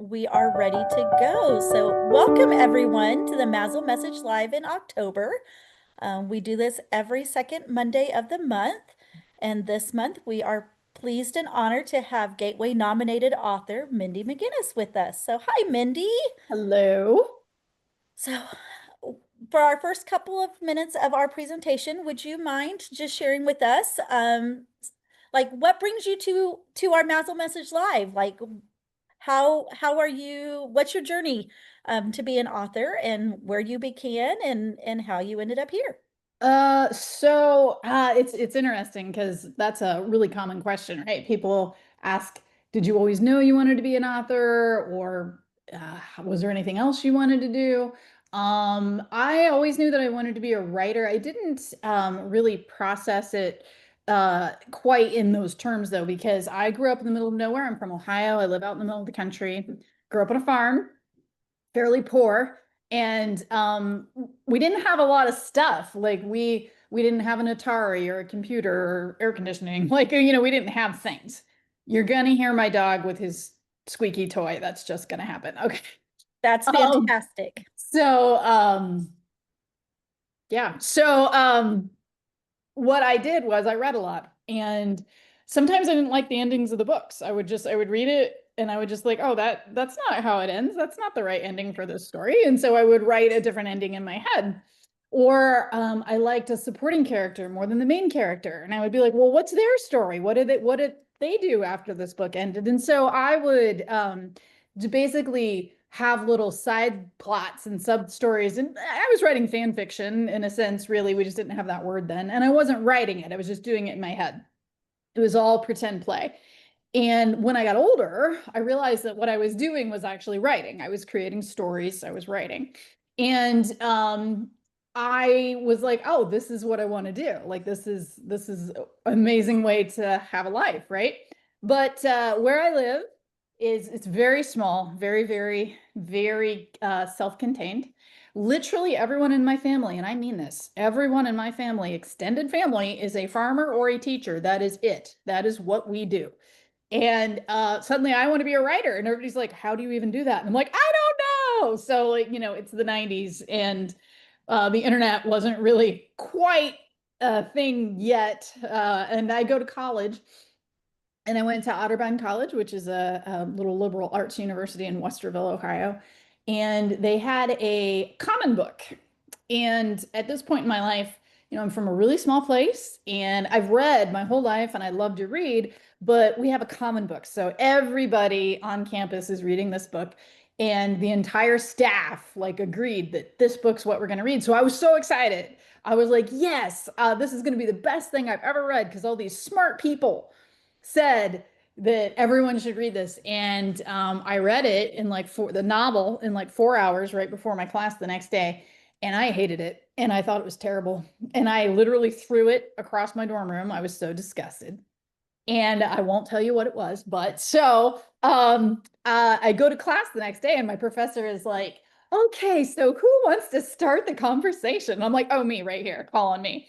we are ready to go. So, welcome everyone to the MASL Message Live in October. We do this every second Monday of the month. And this month, we are pleased and honored to have Gateway nominated author Mindy McGinnis with us. So, hi, Mindy. Hello. So, for our first couple of minutes of our presentation, would you mind just sharing with us, like what brings you to our MASL Message Live? Like, how are you, what's your journey to be an author and where you began and how you ended up here? It's interesting because that's a really common question, right? People ask, did you always know you wanted to be an author, or was there anything else you wanted to do? I always knew that I wanted to be a writer. I didn't really process it quite in those terms though, because I grew up in the middle of nowhere. I'm from Ohio. I live out in the middle of the country. Grew up on a farm, fairly poor, and we didn't have a lot of stuff. Like we didn't have an Atari or a computer or air conditioning. Like, we didn't have things. You're gonna hear my dog with his squeaky toy. That's just gonna happen. Okay. That's Um, fantastic. so yeah. What I did was I read a lot, and sometimes I didn't like the endings of the books. I would read it and I would just like, oh, that's not how it ends. That's not the right ending for this story. And so I would write a different ending in my head. Or I liked a supporting character more than the main character. And I would be like, well, what's their story? What did they do after this book ended? And so I would to basically have little side plots and sub stories. And I was writing fan fiction in a sense, really. We just didn't have that word then. And I wasn't writing it, I was just doing it in my head. It was all pretend play. And when I got older, I realized that what I was doing was actually writing. I was creating stories, I was writing. And I was like, oh, this is what I want to do. Like this is an amazing way to have a life, right? But where I live is it's very small, very, very, very self-contained. Literally everyone in my family, and I mean this, everyone in my family, extended family, is a farmer or a teacher. That is it. That is what we do. And suddenly I want to be a writer. And everybody's like, how do you even do that? And I'm like, I don't know. So, like, it's the 90s, and the internet wasn't really quite a thing yet. And I go to college, and I went to Otterbein College, which is a little liberal arts university in Westerville, Ohio. And they had a common book. And at this point in my life, I'm from a really small place and I've read my whole life and I love to read, but we have a common book. So everybody on campus is reading this book, and the entire staff like agreed that this book's what we're going to read. So I was so excited. I was like, yes, this is going to be the best thing I've ever read because all these smart people said that everyone should read this. And I read it in like the novel in like 4 hours right before my class the next day. And I hated it. And I thought it was terrible. And I literally threw it across my dorm room. I was so disgusted. And I won't tell you what it was, but I go to class the next day and my professor is like, okay, so who wants to start the conversation? And I'm like, oh, me right here, call on me.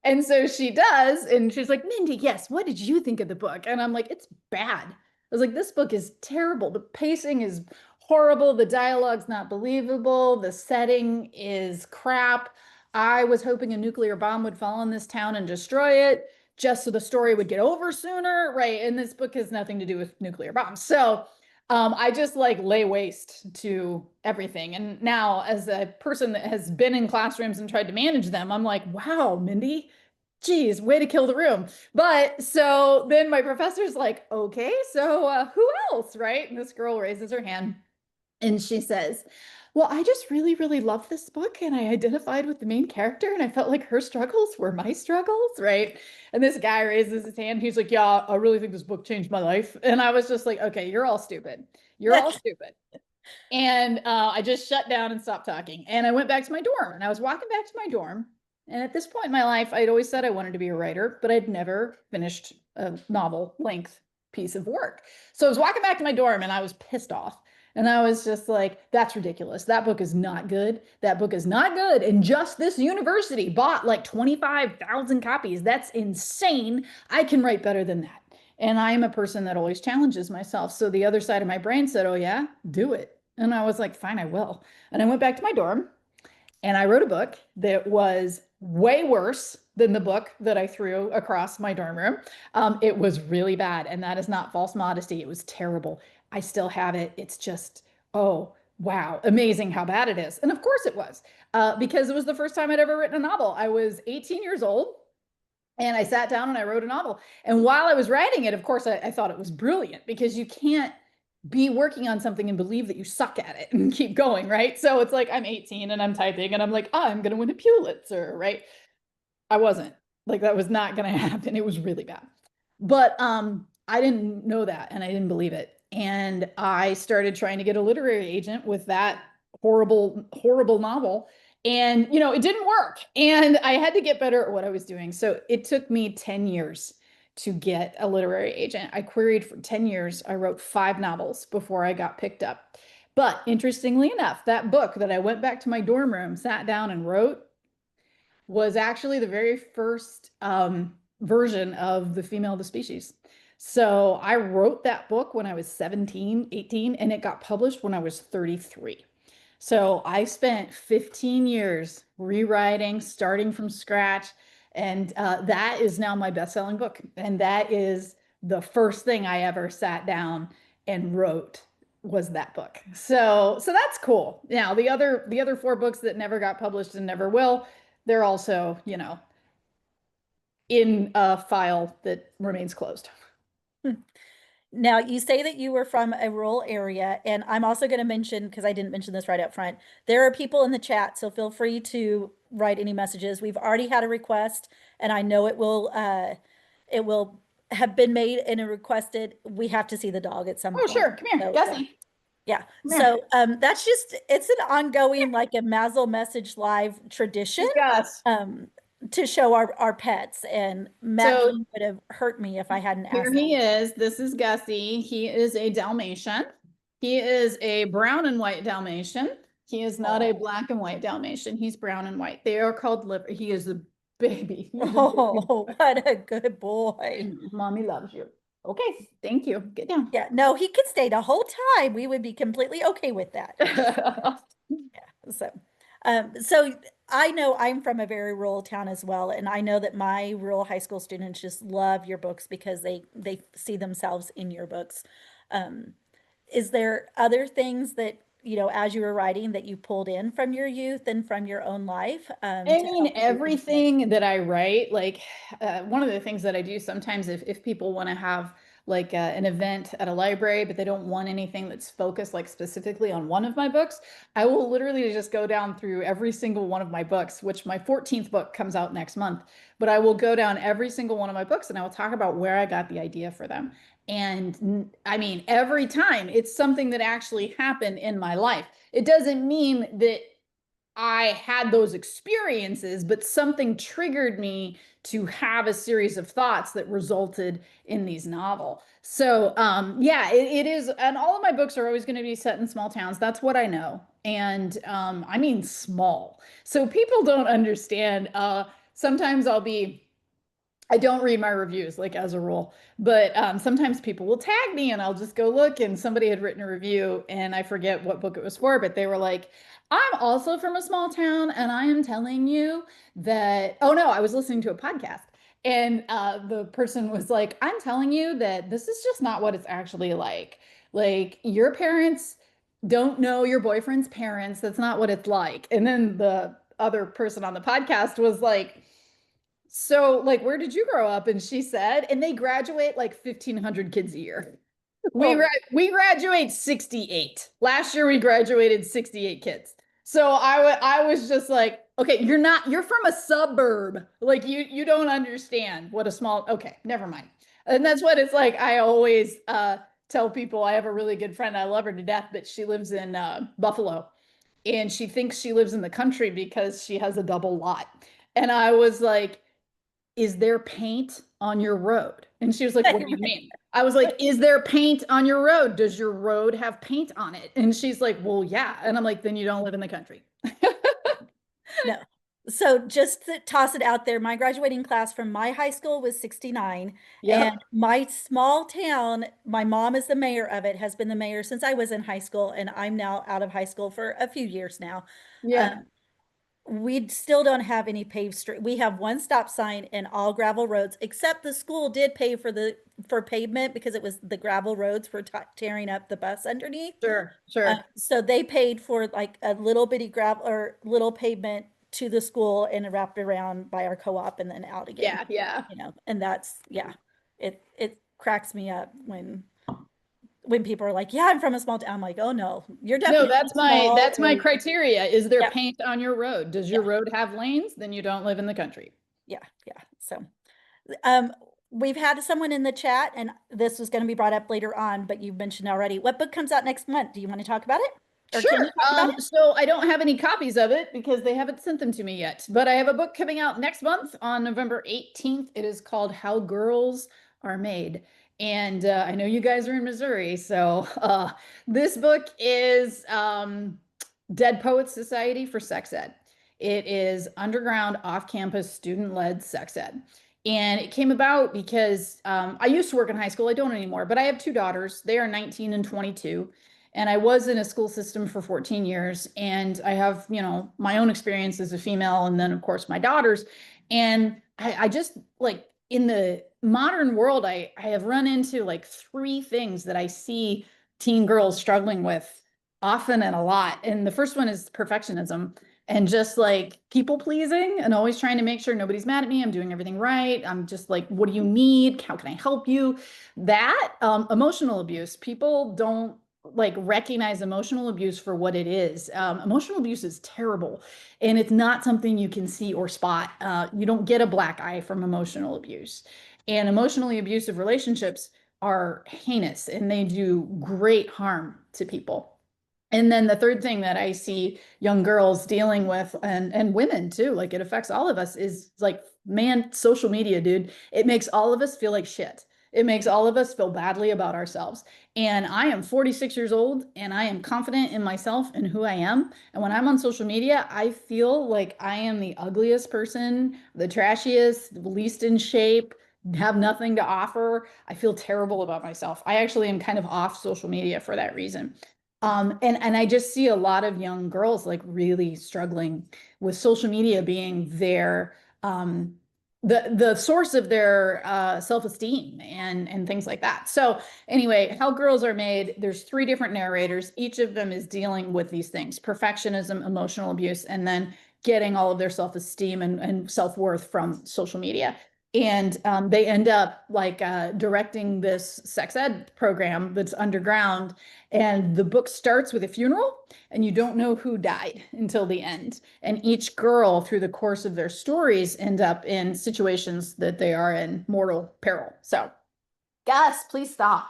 And so she does, and she's like, Mindy, yes, what did you think of the book? And I'm like, it's bad. I was like, this book is terrible. The pacing is horrible. The dialogue's not believable. The setting is crap. I was hoping a nuclear bomb would fall on this town and destroy it just so the story would get over sooner, right? And this book has nothing to do with nuclear bombs. So I just like lay waste to everything. And now, as a person that has been in classrooms and tried to manage them, I'm like, wow, Mindy, geez, way to kill the room. But so then my professor's like, okay, so who else, right? And this girl raises her hand and she says, well, I just really, really love this book and I identified with the main character and I felt like her struggles were my struggles, right? And this guy raises his hand. He's like, yeah, I really think this book changed my life. And I was just like, okay, you're all stupid. You're all stupid. And I just shut down and stopped talking. And I went back to my dorm, and I was walking back to my dorm. And at this point in my life, I'd always said I wanted to be a writer, but I'd never finished a novel length piece of work. So I was walking back to my dorm and I was pissed off. And I was just like, that's ridiculous. That book is not good. That book is not good. And just this university bought like 25,000 copies. That's insane. I can write better than that. And I am a person that always challenges myself. So the other side of my brain said, "Oh, yeah, do it." And I was like, "Fine, I will." And I went back to my dorm and I wrote a book that was way worse than the book that I threw across my dorm room. It was really bad. And that is not false modesty. It was terrible. I still have it. It's just, oh, wow, amazing how bad it is. And of course it was, because it was the first time I'd ever written a novel. I was 18 years old. And I sat down and I wrote a novel. And while I was writing it, of course, I thought it was brilliant because you can't be working on something and believe that you suck at it and keep going, right? So it's like I'm 18 and I'm typing and I'm like, oh, I'm going to win a Pulitzer, right? I wasn't. Like that was not going to happen. It was really bad. But I didn't know that and I didn't believe it. And I started trying to get a literary agent with that horrible, horrible novel. And, it didn't work. And I had to get better at what I was doing. So it took me 10 years to get a literary agent. I queried for 10 years. I wrote 5 novels before I got picked up. But interestingly enough, that book that I went back to my dorm room, sat down and wrote was actually the very first version of The Female of the Species. So I wrote that book when I was 17, 18, and it got published when I was 33. So I spent 15 years rewriting, starting from scratch, and that is now my best-selling book. And that is the first thing I ever sat down and wrote was that book. So that's cool. Now the other 4 books that never got published and never will, they're also, in a file that remains closed. Now, you say that you were from a rural area, and I'm also going to mention, because I didn't mention this right up front, there are people in the chat, so feel free to write any messages. We've already had a request, and I know it will have been made and requested. We have to see the dog at some Oh, point. sure. Come here, So yeah. Gussie. Yeah. Come here. So that's just it's an ongoing like a MASL message live tradition He's Gus. um to show our pets. And Matt So King would have hurt me if I hadn't here asked he is. This is Gussie. He is a Dalmatian. He is a brown and white Dalmatian. He is not a that. black and white Dalmatian. He's brown and white. They are called liver. He is a baby. He's a baby. Oh, what a good boy. Mommy loves you. Okay, thank you. Get down. Yeah, no, he could stay the whole time. We would be completely okay with that. So, so I know I'm from a very rural town as well, and I know that my rural high school students just love your books because they see themselves in your books. Um, is there other things that, as you were writing that you pulled in from your youth and from your own life, I to mean, help you implement? everything that I write, like one of the things that I do sometimes if people want to have like an event at a library, but they don't want anything that's focused like specifically on one of my books, I will literally just go down through every single one of my books, which my 14th book comes out next month. But I will go down every single one of my books and I will talk about where I got the idea for them. And I mean, every time it's something that actually happened in my life. It doesn't mean that I had those experiences, but something triggered me to have a series of thoughts that resulted in these novel. So yeah, it is, and all of my books are always going to be set in small towns. That's what I know. And I mean small. So people don't understand. Sometimes I don't read my reviews, like as a rule, but sometimes people will tag me and I'll just go look and somebody had written a review and I forget what book it was for, but they were like, I'm also from a small town and I am telling you that, oh no, I was listening to a podcast and the person was like, I'm telling you that this is just not what it's actually like. Like your parents don't know your boyfriend's parents. That's not what it's like. And then the other person on the podcast was like, so, like, where did you grow up? And she said, and they graduate like 1,500 kids a year. Oh, We graduate 68. Last year we graduated 68 kids. So I was just like, okay, you're from a suburb. Like you don't understand what a small okay, never mind. And that's what it's like. I always tell people I have a really good friend. I love her to death, but she lives in Buffalo and she thinks she lives in the country because she has a double lot. And I was like, is there paint on your road? And she was like, what do you mean? I was like, is there paint on your road? Does your road have paint on it? And she's like, well, yeah. And I'm like, then you don't live in the country. no. So just to toss it out there, my graduating class from my high school was 69, and Yep. my small town, my mom is the mayor of it, has been the mayor since I was in high school, and I'm now out of high school for a few years now. Yeah. We still don't have any paved street. We have one stop sign and all gravel roads, except the school did pay for the for pavement because it was the gravel roads for tearing up the bus underneath. Sure. Sure. So they paid for like a little bitty gravel or little pavement to the school and wrapped around by our co-op and then out again, Yeah. Yeah. and that's, yeah, it cracks me up when people are like, yeah, I'm from a small town. I'm like, oh no, you're No, definitely small that's my or, criteria. Is there yeah, paint on your road? Does your yeah, road have lanes? Then you don't live in the country. yeah, yeah. So, um, we've had someone in the chat and this was going to be brought up later on, but you mentioned already, what book comes out next month? Do you want to talk about it? Or can you Sure. talk about it? So I don't have any copies of it because they haven't sent them to me yet. But I have a book coming out next month on November 18th. It is called How Girls Are Made. And I know you guys are in Missouri, so this book is Dead Poets Society for Sex Ed. It is underground, off-campus, student-led sex ed. And it came about because I used to work in high school. I don't anymore, but I have two daughters. They are 19 and 22. And I was in a school system for 14 years. And I have, my own experience as a female, and then, of course, my daughters. And I just like in the modern world, I have run into like three things that I see teen girls struggling with often and a lot. And the first one is perfectionism and just like people pleasing and always trying to make sure nobody's mad at me. I'm doing everything right. I'm just like, what do you need? How can I help you? That emotional abuse, people don't like recognize emotional abuse for what it is. Emotional abuse is terrible and it's not something you can see or spot. You don't get a black eye from emotional abuse. And emotionally abusive relationships are heinous and they do great harm to people. And then the third thing that I see young girls dealing with and women too, like it affects all of us is like, man, social media, dude, it makes all of us feel like shit. It makes all of us feel badly about ourselves. And I am 46 years old and I am confident in myself and who I am. And when I'm on social media, I feel like I am the ugliest person, the trashiest, least in shape, have nothing to offer. I feel terrible about myself. I actually am kind of off social media for that reason. And I just see a lot of young girls like really struggling with social media being their the source of their self-esteem and things like that. So anyway, How Girls Are Made, there's three different narrators. Each of them is dealing with these things: perfectionism, emotional abuse, and then getting all of their self-esteem and self-worth from social media. And they end up like directing this sex ed program that's underground, and the book starts with a funeral, and you don't know who died until the end. And each girl, through the course of their stories, end up in situations that they are in mortal peril. So, Gus, please stop.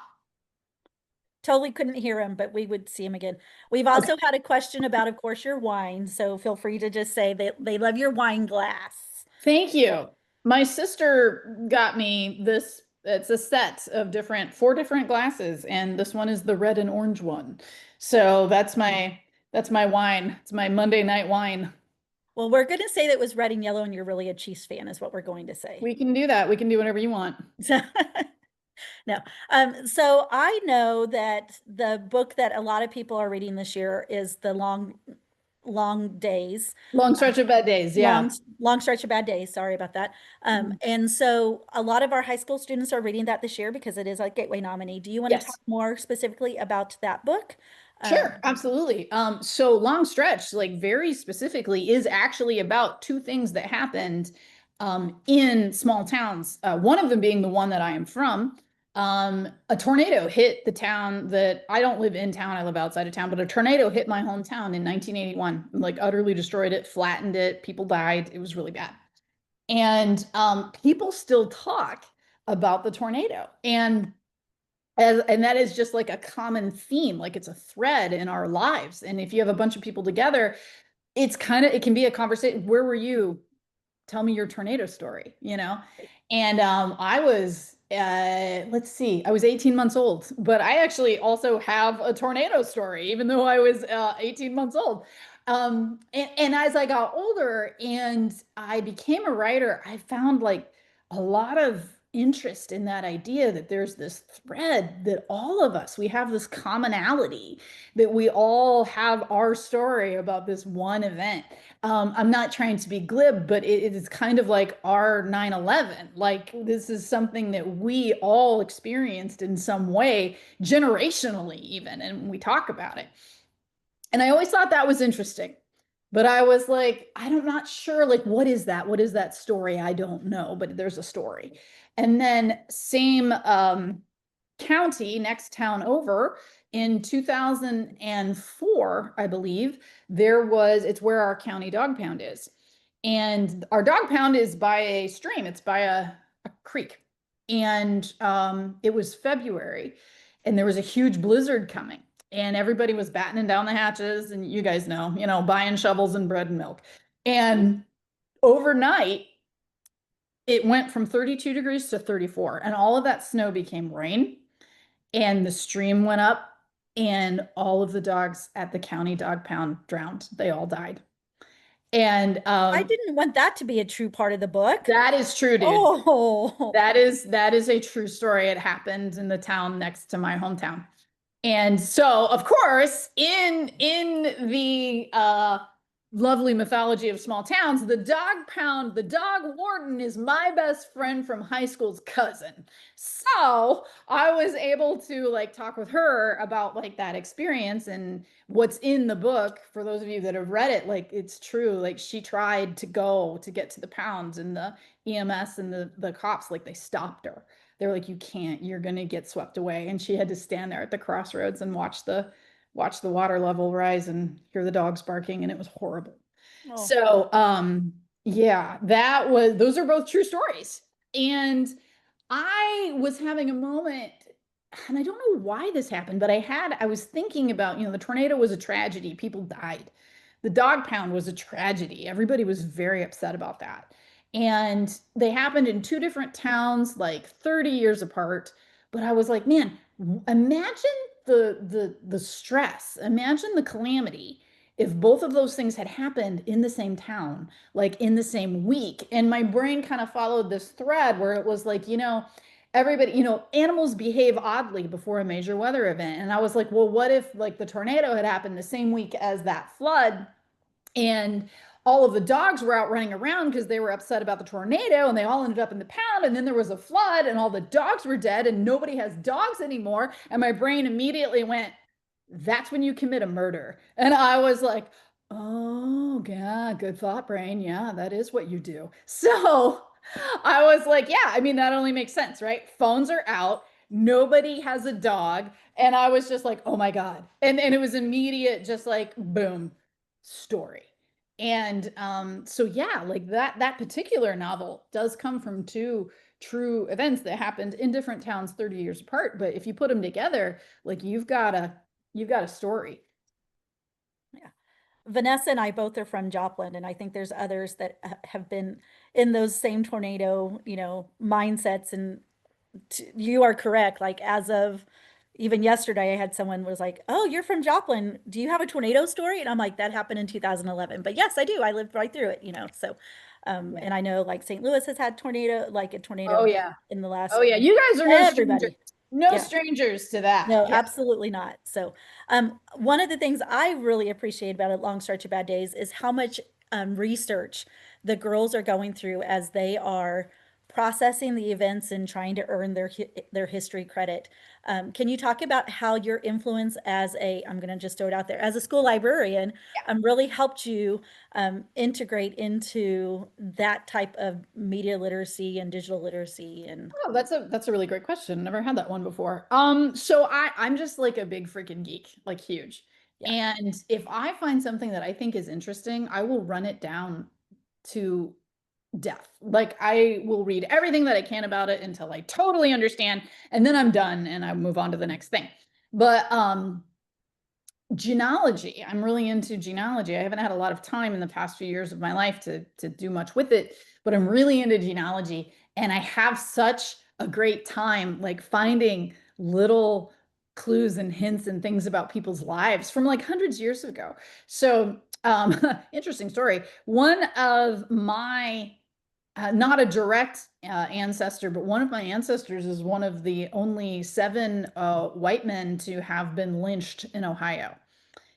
Totally couldn't hear him, but we would see him again. We've Okay. also had a question about, of course, your wine. So feel free to just say that they love your wine glass. Thank you. My sister got me this. It's a set of four different glasses, and this one is the red and orange one. So that's my wine. It's my Monday night wine. Well, we're going to say that it was red and yellow, and you're really a Chiefs fan, is what we're going to say. We can do that. We can do whatever you want. So, no. So I know that the book that a lot of people are reading this year is The Long Days. Long stretch of bad days. Long, Yeah. long stretch of bad days. Sorry about that. Mhm. And so a lot of our high school students are reading that this year because it is a Gateway nominee. Do you want to talk Yes. more specifically about that book? Sure, absolutely. So Long Stretch, like very specifically, is actually about two things that happened in small towns. One of them being the one that I am from. A tornado hit the town that I don't live in town, I live outside of town, but a tornado hit my hometown in 1981, like utterly destroyed it, flattened it, people died. It was really bad. And people still talk about the tornado. And that is just like a common theme, like it's a thread in our lives. And if you have a bunch of people together, it can be a conversation. Where were you? Tell me your tornado story, you know? And I was, let's see, I was 18 months old, but I actually also have a tornado story, even though I was 18 months old. And as I got older and I became a writer, I found like a lot of interest in that idea that there's this thread that all of us, we have this commonality, that we all have our story about this one event. I'm not trying to be glib, but it is kind of like our 9/11. Like this is something that we all experienced in some way, generationally even, and we talk about it. And I always thought that was interesting. But I was like, I'm not sure, like, what is that? What is that story? I don't know, but there's a story. And then same county, next town over, in 2004, I believe, it's where our county dog pound is. And our dog pound is by a stream, it's by a creek. And it was February, and there was a huge blizzard coming. And everybody was battening down the hatches, and you guys know, buying shovels and bread and milk. And overnight, it went from 32 degrees to 34, and all of that snow became rain, and the stream went up, and all of the dogs at the county dog pound drowned. They all died. And I didn't want that to be a true part of the book. that is true, dude. Oh, That is a true story. It happened in the town next to my hometown. And so, of course, in the lovely mythology of small towns, the dog pound, the dog warden is my best friend from high school's cousin. So I was able to like talk with her about like that experience and what's in the book. For those of you that have read it, like it's true. Like she tried to go to get to the pounds, and the EMS and the cops, like they stopped her. They're like, you can't, you're gonna get swept away. And she had to stand there at the crossroads and watch the water level rise and hear the dogs barking, and it was horrible. oh. So yeah, those are both true stories. And I was having a moment, and I don't know why this happened, but I was thinking about, the tornado was a tragedy, people died. The dog pound was a tragedy. Everybody was very upset about that. And they happened in two different towns, like 30 years apart. But I was like, man, imagine the stress, imagine the calamity if both of those things had happened in the same town, like in the same week. And my brain kind of followed this thread where it was like, everybody, animals behave oddly before a major weather event. And I was like, well, what if like the tornado had happened the same week as that flood? And all of the dogs were out running around because they were upset about the tornado, and they all ended up in the pound. And then there was a flood, and all the dogs were dead, and nobody has dogs anymore. And my brain immediately went, that's when you commit a murder. And I was like, oh, yeah, good thought, brain. Yeah, that is what you do. So I was like, yeah, I mean, that only makes sense, right? Phones are out. Nobody has a dog. And I was just like, oh my God. And it was immediate, just like, boom, story. And so yeah, like that particular novel does come from two true events that happened in different towns 30 years apart. But if you put them together, like you've got a story. Yeah. Vanessa and I both are from Joplin, and I think there's others that have been in those same tornado, mindsets. And you are correct. Like as of even yesterday, I had someone was like, "Oh, you're from Joplin. Do you have a tornado story?" And I'm like, "That happened in 2011." But yes, I do. I lived right through it. So, Yeah. and I know like St. Louis has had a tornado Oh yeah. in the Oh last yeah. You guys are no strangers. everybody. No Yeah. strangers to that. No, Yeah. absolutely not. So, one of the things I really appreciate about A Long Stretch of Bad Days is how much research the girls are going through as they are processing the events and trying to earn their history credit. Can you talk about how your influence I'm going to just throw it out there, as a school librarian, really helped you integrate into that type of media literacy and digital literacy and Oh, that's a really great question. Never had that one before. So I'm just like a big freaking geek, like huge. yeah. And if I find something that I think is interesting, I will run it down to death. Like I will read everything that I can about it until I totally understand, and then I'm done and I move on to the next thing. But genealogy, I'm really into genealogy. I haven't had a lot of time in the past few years of my life to do much with it, but I'm really into genealogy, and I have such a great time like finding little clues and hints and things about people's lives from like hundreds of years ago. So, interesting story. One of my not a direct ancestor, but one of my ancestors is one of the only seven white men to have been lynched in Ohio.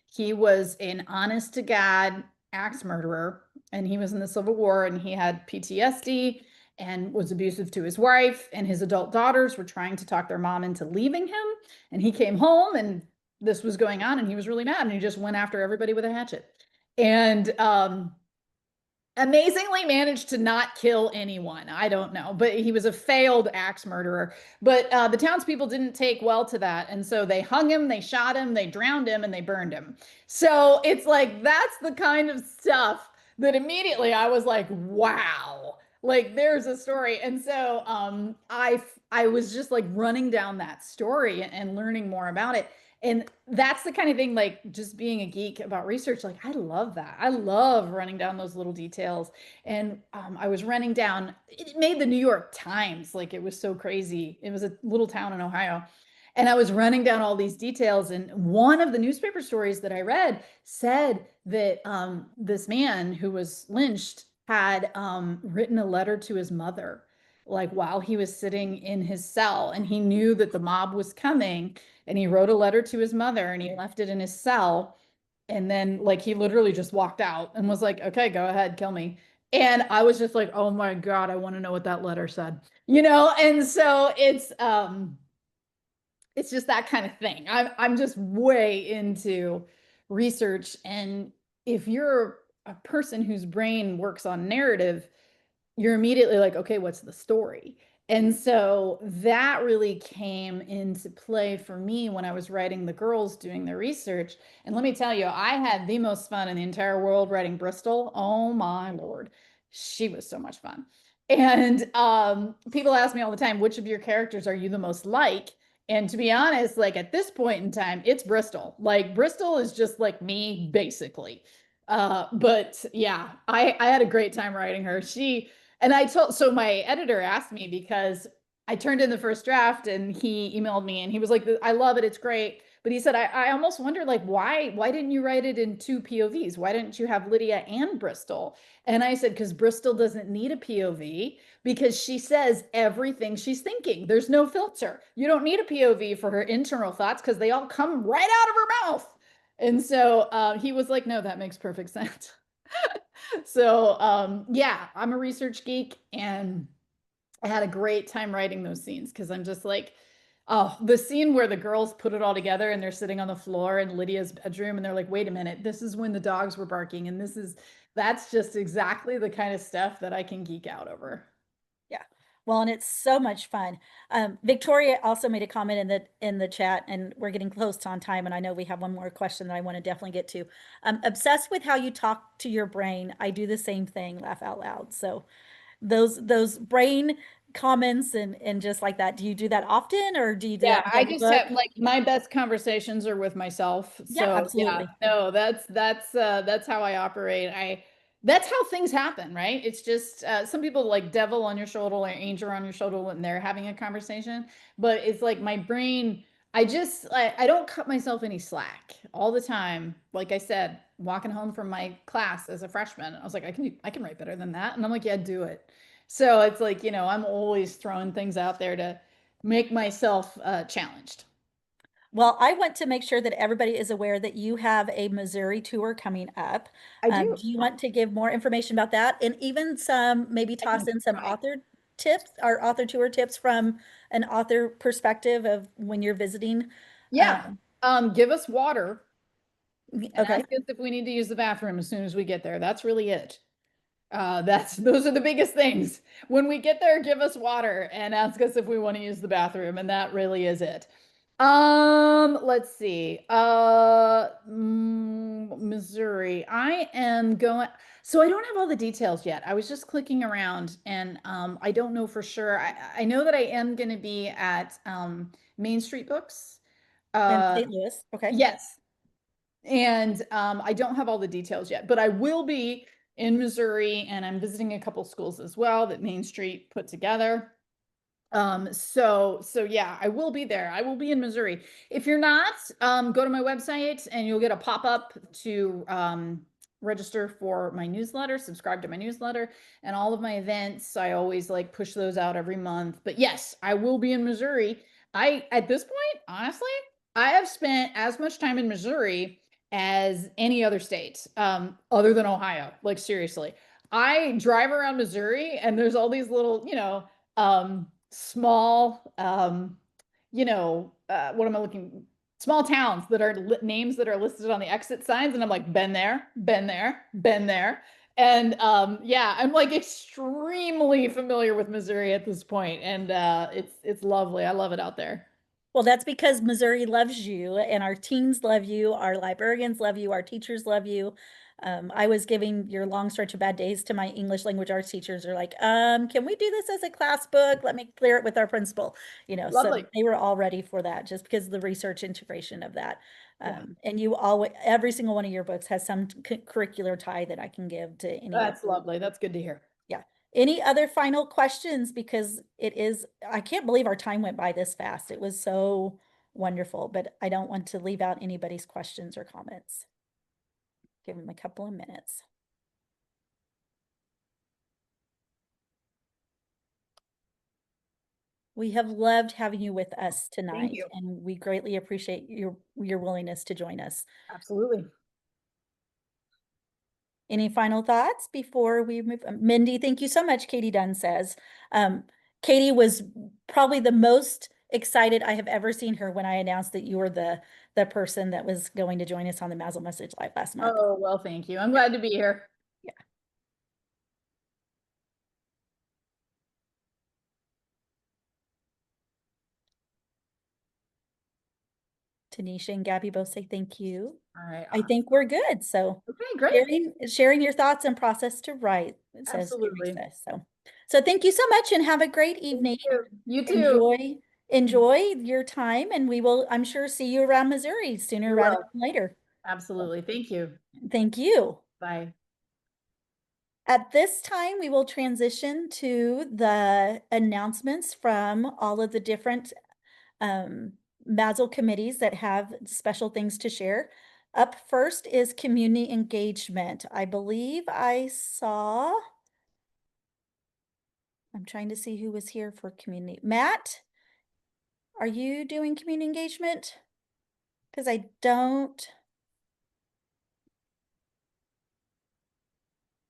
He was an honest to God axe murderer, and he was in the Civil War, and he had PTSD and was abusive to his wife, and his adult daughters were trying to talk their mom into leaving him. And he came home, and this was going on, and he was really mad, and he just went after everybody with a hatchet. And amazingly managed to not kill anyone. I don't know, but he was a failed axe murderer. But the townspeople didn't take well to that. And so they hung him, they shot him, they drowned him, and they burned him. So it's like, that's the kind of stuff that immediately I was like, wow, like there's a story. And so I was just like running down that story and learning more about it. And that's the kind of thing, like just being a geek about research, like I love that. I love running down those little details. And I was running down, it made the New York Times, like it was so crazy. It was a little town in Ohio. And I was running down all these details. And one of the newspaper stories that I read said that this man who was lynched had written a letter to his mother, like while he was sitting in his cell, and he knew that the mob was coming, and he wrote a letter to his mother and he left it in his cell. And then like he literally just walked out and was like, okay, go ahead, kill me. And I was just like, oh my God, I want to know what that letter said. And so it's just that kind of thing. I'm just way into research. And if you're a person whose brain works on narrative, you're immediately like, okay, what's the story? And so that really came into play for me when I was writing the girls doing their research. And let me tell you, I had the most fun in the entire world writing Bristol. Oh my Lord. She was so much fun. And people ask me all the time, which of your characters are you the most like? And to be honest, like at this point in time, it's Bristol. Like Bristol is just like me, basically. But yeah, I had a great time writing her. And so my editor asked me because I turned in the first draft and he emailed me and he was like, I love it. It's great. But he said, I almost wonder like, why didn't you write it in two POVs? Why didn't you have Lydia and Bristol? And I said, because Bristol doesn't need a POV because she says everything she's thinking. There's no filter. You don't need a POV for her internal thoughts because they all come right out of her mouth. And so he was like, no, that makes perfect sense. So yeah, I'm a research geek and I had a great time writing those scenes because I'm just like, oh, the scene where the girls put it all together and they're sitting on the floor in Lydia's bedroom and they're like, wait a minute, this is when the dogs were barking and that's just exactly the kind of stuff that I can geek out over. Yeah. Well, and it's so much fun. Victoria also made a comment in the chat, and we're getting close on time, and I know we have one more question that I want to definitely get to. Obsessed with how you talk to your brain. I do the same thing, laugh out loud. So those brain comments and just like that. Do you do that often, or do you do Yeah, that with I every just book? have like my best conversations are with myself. Yeah, So yeah, absolutely. no, that's how I operate. That's how things happen, right? It's just some people like devil on your shoulder or angel on your shoulder when they're having a conversation, but it's like my brain, I don't cut myself any slack all the time. Like I said, walking home from my class as a freshman, I was like, I can write better than that. And I'm like, yeah, do it. So it's like, I'm always throwing things out there to make myself challenged. Well, I want to make sure that everybody is aware that you have a Missouri tour coming up. I do. Do you want to give more information about that and even maybe I toss can in some try. author tips or author tour tips from an author perspective of when you're visiting? Yeah. Um, Give us water and okay. ask us if we need to use the bathroom as soon as we get there. That's really it. Those are the biggest things. When we get there, give us water and ask us if we want to use the bathroom, and that really is it. Let's see. Missouri. I am going. So I don't have all the details yet. I was just clicking around, and I don't know for sure. I know that I am going to be at Main Street Books. In Uh, St. Louis. Okay. yes, and I don't have all the details yet, but I will be in Missouri, and I'm visiting a couple schools as well that Main Street put together. So yeah, I will be there. I will be in Missouri. If you're not, go to my website and you'll get a pop-up to register for my newsletter, subscribe to my newsletter, and all of my events. I always like push those out every month. But yes, I will be in Missouri. I at this point, honestly, I have spent as much time in Missouri as any other state, other than Ohio. Like seriously. I drive around Missouri and there's all these little, small, what am I looking? Small towns that are names that are listed on the exit signs, and I'm like, been there, been there, been there. And yeah, I'm like extremely familiar with Missouri at this point, and it's lovely. I love it out there. Well, that's because Missouri loves you and our teens love you, our librarians love you, our teachers love you. I was giving your long stretch of bad days to my English language arts teachers. Are like, can we do this as a class book? Let me clear it with our principal. So Lovely. they were all ready for that just because of the research integration of that. Yeah, And you always, every single one of your books has some curricular tie that I can give to any of. that's lovely. That's good to hear. Yeah. Any other final questions? Because I can't believe our time went by this fast. It was so wonderful, but I don't want to leave out anybody's questions or comments. Give them a couple of minutes. We have loved having you with us Thank tonight, you. and we greatly appreciate your willingness to join us. Absolutely. Any final thoughts before we move? Mindy, thank you so much, Katie Dunn says. Um, Katie was probably the most excited I have ever seen her when I announced that you were the person that was going to join us on the Mazel Message Live last month. Oh, well, thank you. I'm glad to be here. Yeah. Tanisha and Gabby both say thank you. All right. I Awesome. think we're good. So Okay, great. sharing your thoughts and process to write, it says Absolutely. Teresa. So thank you so much and have a great Thank evening. you. You too. Enjoy enjoy your time and we will, I'm sure, see you around Missouri sooner We rather will. than later. So, Absolutely. Thank you. thank you. Bye. At this time, we will transition to the announcements from all of the different MASL committees that have special things to share. Up first is community engagement. I believe I saw, I'm trying to see who was here for community. Matt, are you doing community engagement? Because I don't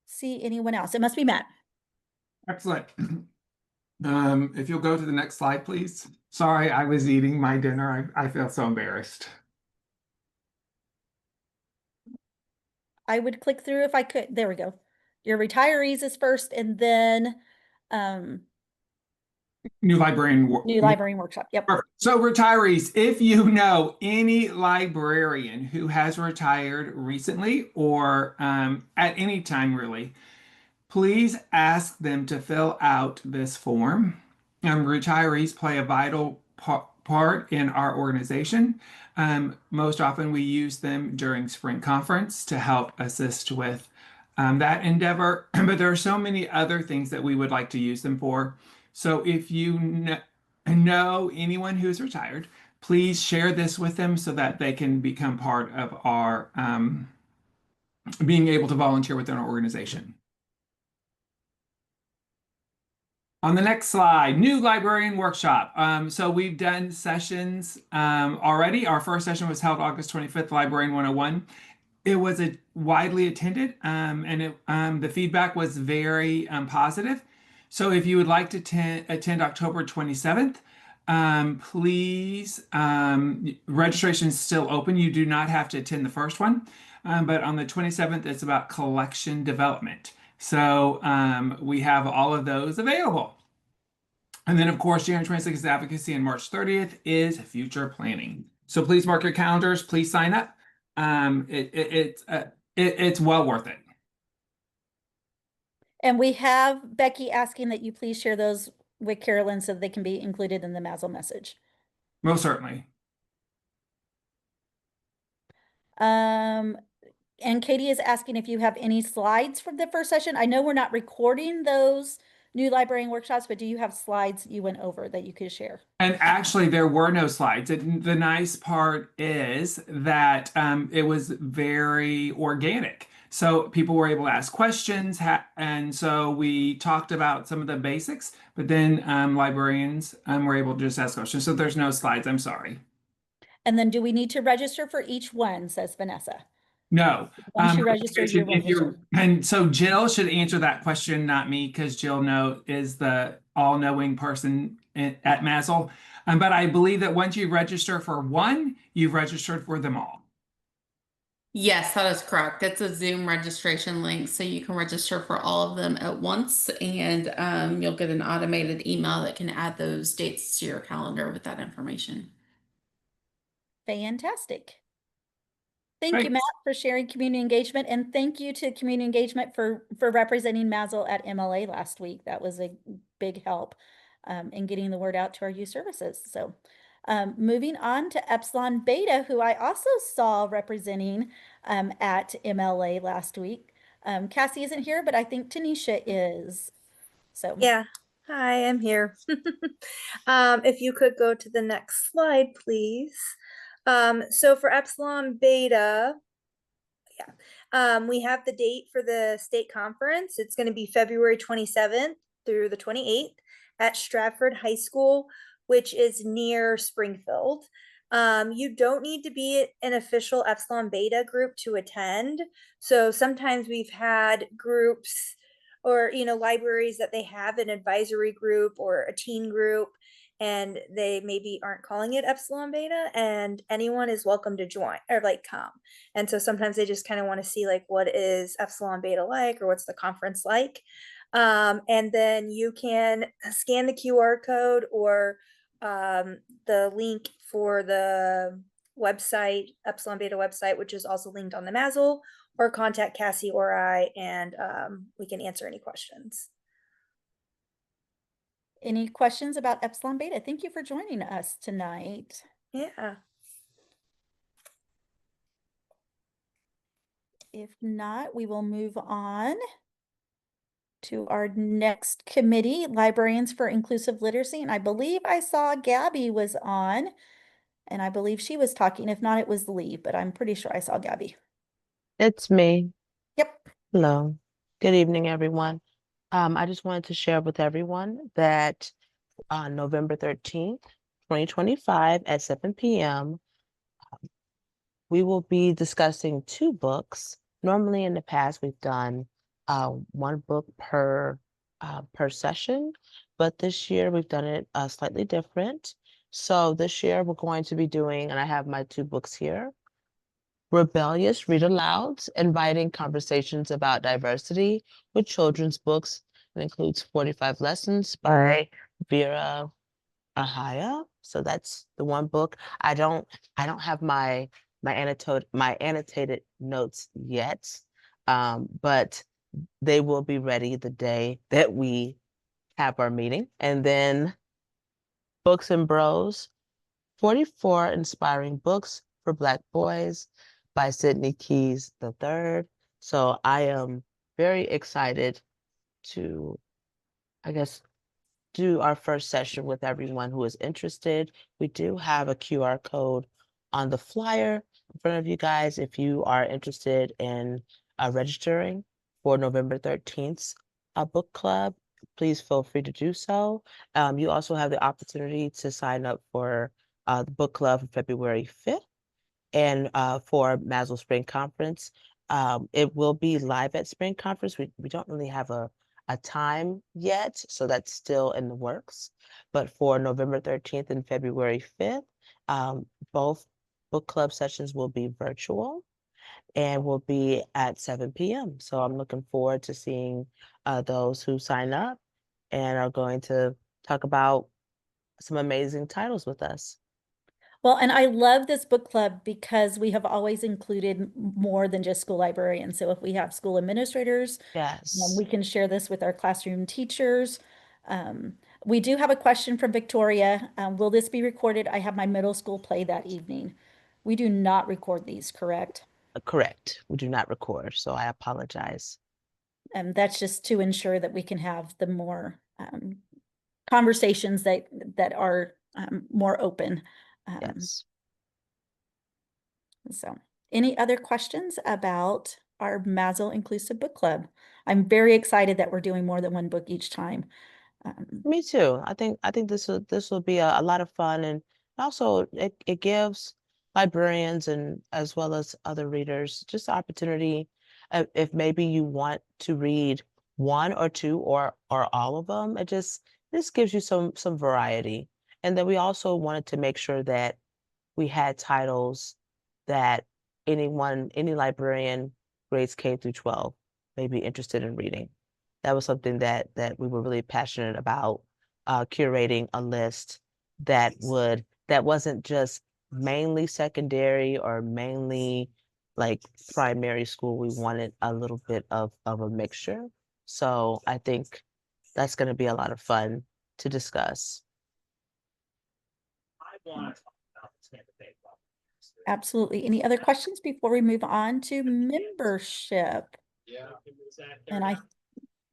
see anyone else. It must be Matt. Excellent. If you'll go to the next slide, please. Sorry, I was eating my dinner. I feel so embarrassed. I would click through if I could. There we go. Your retirees is first and then um, New librarian. new library workshop. Yep. Perfect. So retirees, if you know any librarian who has retired recently or at any time really, please ask them to fill out this form. Retirees play a vital part in our organization. Most often, we use them during spring conference to help assist with that endeavor. But there are so many other things that we would like to use them for. So if you know anyone who's retired, please share this with them so that they can become part of our being able to volunteer within our organization. On the next slide, new librarian workshop. So we've done sessions already. Our first session was held August 25th, Librarian 101. It was widely attended and the feedback was very positive. So if you would like to attend October 27th, please, registration is still open. You do not have to attend the first one, but on the 27th, it's about collection development. So we have all of those available. And then, of course, January 26th is advocacy and March 30th is future planning. So please mark your calendars. Please sign up. It's well worth it. And we have Becky asking that you please share those with Carolyn so they can be included in the Mazel message. Most certainly. And Katie is asking if you have any slides from the first session. I know we're not recording those new librarian workshops, but do you have slides you went over that you could share? And actually, there were no slides. The nice part is that it was very organic. So people were able to ask questions, and so we talked about some of the basics, but then librarians were able to just ask questions. So there's no slides. I'm sorry. And then do we need to register for each one, says Vanessa. No. Once you registered, you're If you're, registered. and so Jill should answer that question, not me, because Jill is the all-knowing person at MASL. But I believe that once you register for one, you've registered for them all. Yes, that is correct. It's a Zoom registration link, so you can register for all of them at once, and you'll get an automated email that can add those dates to your calendar with that information. Fantastic. Thank you, Right. Matt, for sharing community engagement, and thank you to community engagement for representing MASL at MLA last week. That was a big help in getting the word out to our youth services. So moving on to Epsilon Beta, who I also saw representing at MLA last week. Cassie isn't here, but I think Tanisha is. So Yeah. Hi, I'm here. If you could go to the next slide, please. So for Epsilon Beta, we have the date for the state conference. It's going to be February 27th through the 28th at Stratford High School, which is near Springfield. You don't need to be an official Epsilon Beta group to attend. So sometimes we've had groups or, libraries that they have an advisory group or a teen group, and they maybe aren't calling it Epsilon Beta, and anyone is welcome to join or come. And so sometimes they just kind of want to see what is Epsilon Beta like, or what's the conference like. And then you can scan the QR code or the link for the website, Epsilon Beta website, which is also linked on the MASL, or contact Cassie or I, and we can answer any questions. any questions about Epsilon Beta? Thank you for joining us tonight. Yeah. If not, we will move on to our next committee, Librarians for Inclusive Literacy. And I believe I saw Gabby was on, and I believe she was talking. If not, it was Lee, but I'm pretty sure I saw Gabby. It's me. Yep. Hello. Good evening, everyone. I just wanted to share with everyone that on November 13th, 2025 at 7 p.m., we will be discussing two books. Normally in the past, we've done one book per session, but this year we've done it slightly different. So this year we're going to be doing, and I have my two books here, Rebellious Read Alouds, inviting conversations about diversity with children's books. It includes 45 lessons by Vera Ahaya. So that's the one book. I don't have my annotated notes yet, but they will be ready the day that we have our meeting. And then Books and Bros, 44 Inspiring Books for Black Boys by Sydney Keys III. So I am very excited to, I guess, do our first session with everyone who is interested. We do have a QR code on the flyer in front of you guys if you are interested in registering for November 13th book club. Please feel free to do so. You also have the opportunity to sign up for the book club on February 5th and for MASL Spring Conference. It will be live at Spring Conference. We don't really have a time yet, so that's still in the works. But for November 13th and February 5th, both book club sessions will be virtual and will be at 7 p.m. So I'm looking forward to seeing those who sign up and are going to talk about some amazing titles with us. Well, and I love this book club because we have always included more than just school librarians. So if we have school administrators, Yes. we can share this with our classroom teachers. We do have a question from Victoria. Will this be recorded? I have my middle school play that evening. We do not record these, correct? Correct. We do not record, so I apologize. That's just to ensure that we can have the more conversations that are more open. Yes. So, any other questions about our MASL Inclusive Book Club? I'm very excited that we're doing more than one book each time. Me too. I think this will be a lot of fun, and also it gives librarians and as well as other readers just the opportunity, if maybe you want to read one or two or all of them, this gives you some variety. And then we also wanted to make sure that we had titles that any librarian grades K through 12 may be interested in reading. That was something that we were really passionate about, curating a list that wasn't just mainly secondary or mainly like primary school. We wanted a little bit of a mixture. So I think that's going to be a lot of fun to discuss. Absolutely. Any other questions before we move on to membership? And I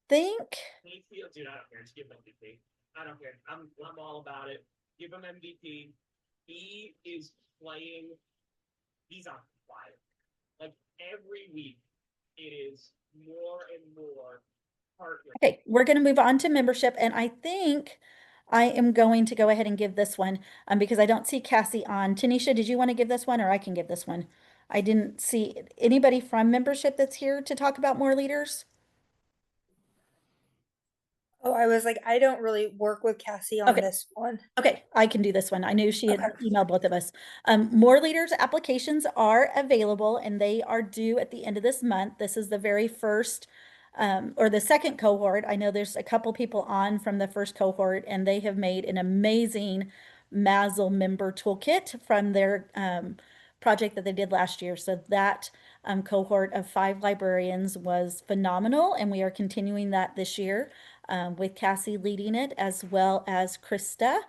think, Dude, I don't care. Just give him MVP. I don't care. I'm all about it. Give him MVP. He is playing. He's on fire. Like every week, it is more and more partner. okay, we're going to move on to membership. And I think I am going to go ahead and give this one because I don't see Cassie on. Tanisha, did you want to give this one or I can give this one? I didn't see anybody from membership that's here to talk about more leaders. Oh, I was like, I don't really work with Cassie on Okay. this one. Okay, I can do this one. I knew she had Okay. emailed both of us. More leaders applications are available and they are due at the end of this month. This is the very first or the second cohort. I know there's a couple people on from the first cohort and they have made an amazing MASL member toolkit from their project that they did last year. So that cohort of 5 librarians was phenomenal and we are continuing that this year with Cassie leading it as well as Krista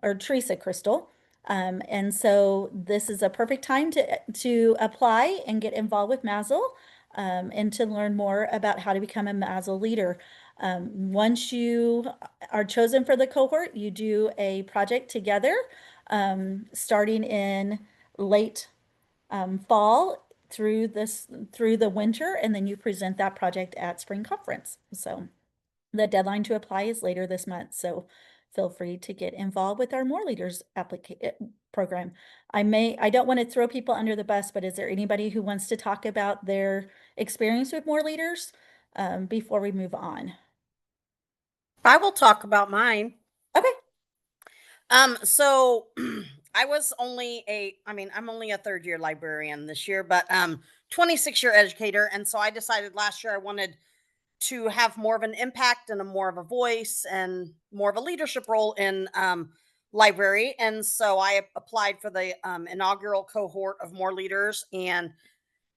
or Teresa Crystal. And so this is a perfect time to apply and get involved with MASL and to learn more about how to become a MASL leader. Once you are chosen for the cohort, you do a project together starting in late fall through the winter, and then you present that project at spring conference. So the deadline to apply is later this month, so feel free to get involved with our More Leaders program. I don't want to throw people under the bus, but is there anybody who wants to talk about their experience with More Leaders before we move on? I will talk about mine. Okay. So I'm only a third year librarian this year, but 26-year educator. And so I decided last year I wanted to have more of an impact and a more of a voice and more of a leadership role in library. And so I applied for the inaugural cohort of More Leaders, and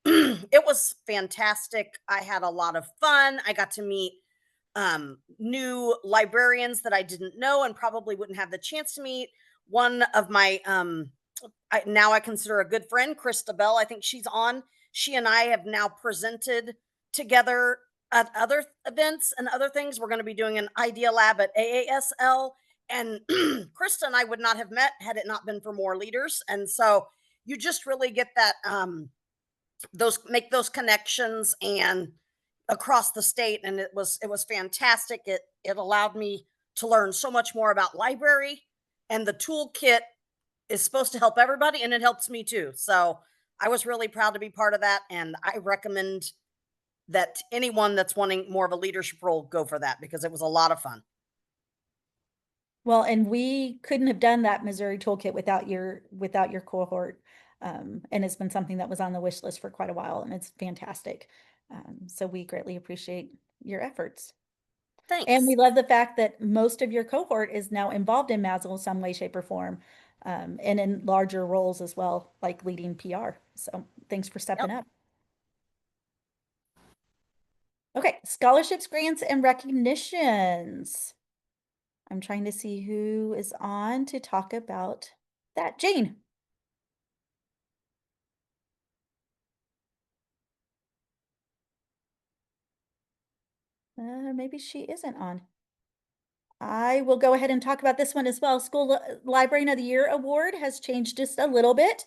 it was fantastic. I had a lot of fun. I got to meet new librarians that I didn't know and probably wouldn't have the chance to meet. One of my now I consider a good friend, Krista Bell. I think she's on. She and I have now presented together at other events and other things. We're going to be doing an Idea Lab at AASL, and Krista and I would not have met had it not been for More Leaders. And so you just really get that those connections and across the state, and it was fantastic. It allowed me to learn so much more about library, and the toolkit is supposed to help everybody and it helps me too. So I was really proud to be part of that, and I recommend that anyone that's wanting more of a leadership role go for that because it was a lot of fun. Well, and we couldn't have done that Missouri toolkit without your cohort. And it's been something that was on the wish list for quite a while, and it's fantastic. So we greatly appreciate your efforts. Thanks. And we love the fact that most of your cohort is now involved in MASL in some way, shape, or form, and in larger roles as well, like leading PR. So thanks for stepping up. Okay, scholarships, grants, and recognitions. I'm trying to see who is on to talk about that. Jane. Maybe she isn't on. I will go ahead and talk about this one as well. Librarian of the Year award has changed just a little bit.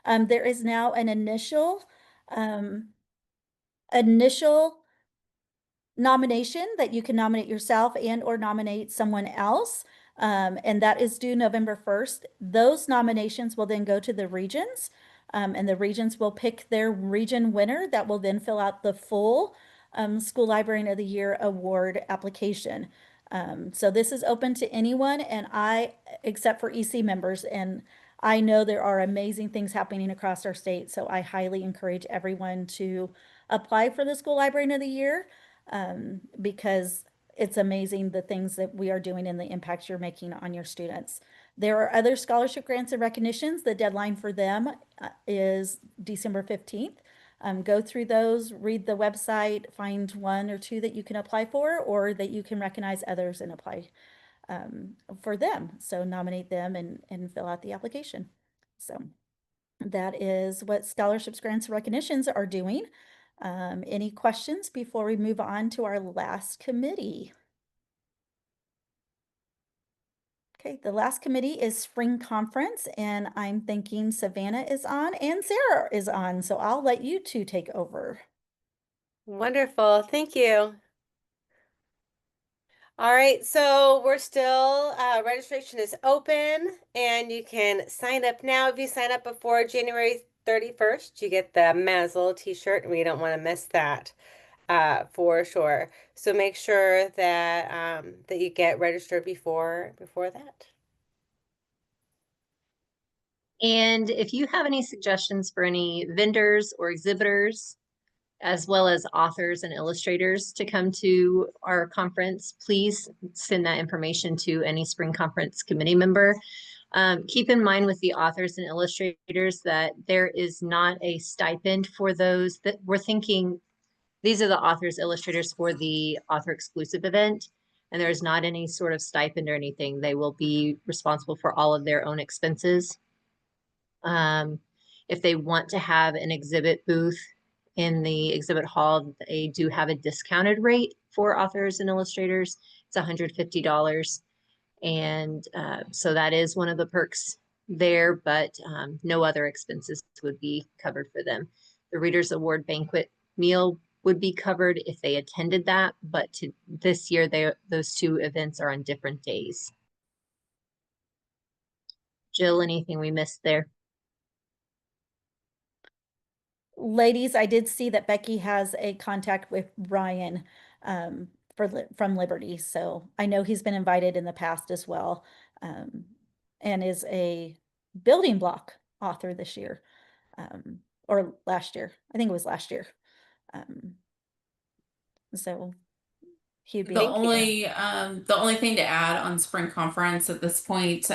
There is now an um, initial nomination that you can nominate yourself and or nominate someone else. And that is due November 1st. Those nominations will then go to the regions, and the regions will pick their region winner that will then fill out the full School Librarian of the Year award application. So this is open to anyone, and except for EC members, and I know there are amazing things happening across our state, so I highly encourage everyone to apply for the School Librarian of the Year, because it's amazing the things that we are doing and the impacts you're making on your students. There are other scholarship grants and recognitions. The deadline for them is December 15th. Go through those, read the website, find one or two that you can apply for, or that you can recognize others and apply for them. So nominate them and fill out the application. So that is what scholarships, grants, and recognitions are doing. Any questions before we move on to our last committee? Okay, the last committee is spring conference, and I'm thinking Savannah is on and Sarah is on, so I'll let you two take over. Wonderful. Thank you. All right, so we're still, registration is open and you can sign up now. If you sign up before January 31st, you get the MASL t-shirt, and we don't want to miss that for sure. So make sure that that you get registered before that. And if you have any suggestions for any vendors or exhibitors, as well as authors and illustrators to come to our conference, please send that information to any spring conference committee member. Keep in mind with the authors and illustrators that there is not a stipend for those. That we're thinking these are the authors, illustrators for the author exclusive event, and there's not any sort of stipend or anything. They will be responsible for all of their own expenses. If they want to have an exhibit booth in the exhibit hall, they do have a discounted rate for authors and illustrators. It's $150. And so that is one of the perks there, but no other expenses would be covered for them. The Readers Award banquet meal would be covered if they attended that, but this year, those two events are on different days. Jill, anything we missed there? Ladies, I did see that Becky has a contact with Ryan from Liberty, so I know he's been invited in the past as well, and is a building block author this year, or last year. I think it was last year. So he'd be. The only thing to add on spring conference at this point,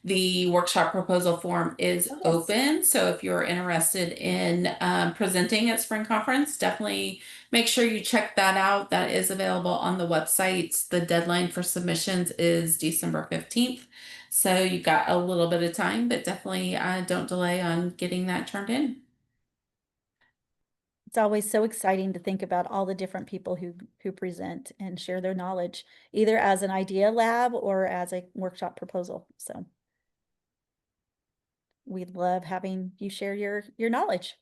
the workshop proposal form is open. So if you're interested in presenting at spring conference, definitely make sure you check that out. That is available on the website. The deadline for submissions is December 15th. So you've got a little bit of time, but definitely don't delay on getting that turned in. It's always so exciting to think about all the different people who present and share their knowledge, either as an idea lab or as a workshop proposal. So we love having you share your knowledge.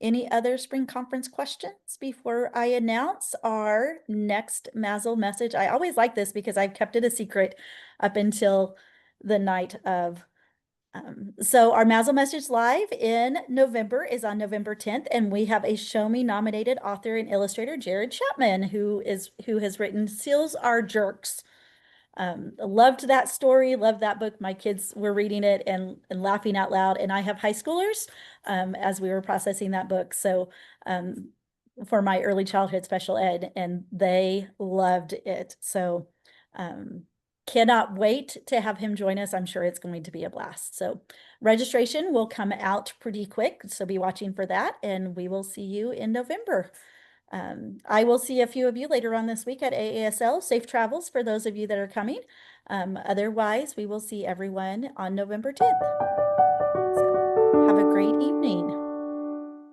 Any other spring conference questions before I announce our next MASL message? I always like this because I've kept it a secret up until the night of. So our MASL Message Live in November is on November 10th, and we have a Show Me nominated author and illustrator, Jared Chapman, who has written Seals Are Jerks. Loved that story, loved that book. My kids were reading it and laughing out loud, and I have high schoolers as we were processing that book. So for my early childhood special ed, and they loved it. So cannot wait to have him join us. I'm sure it's going to be a blast. So registration will come out pretty quick. So be watching for that, and we will see you in November. I will see a few of you later on this week at AASL. Safe travels for those of you that are coming. Otherwise, we will see everyone on November 10th. So have a great evening.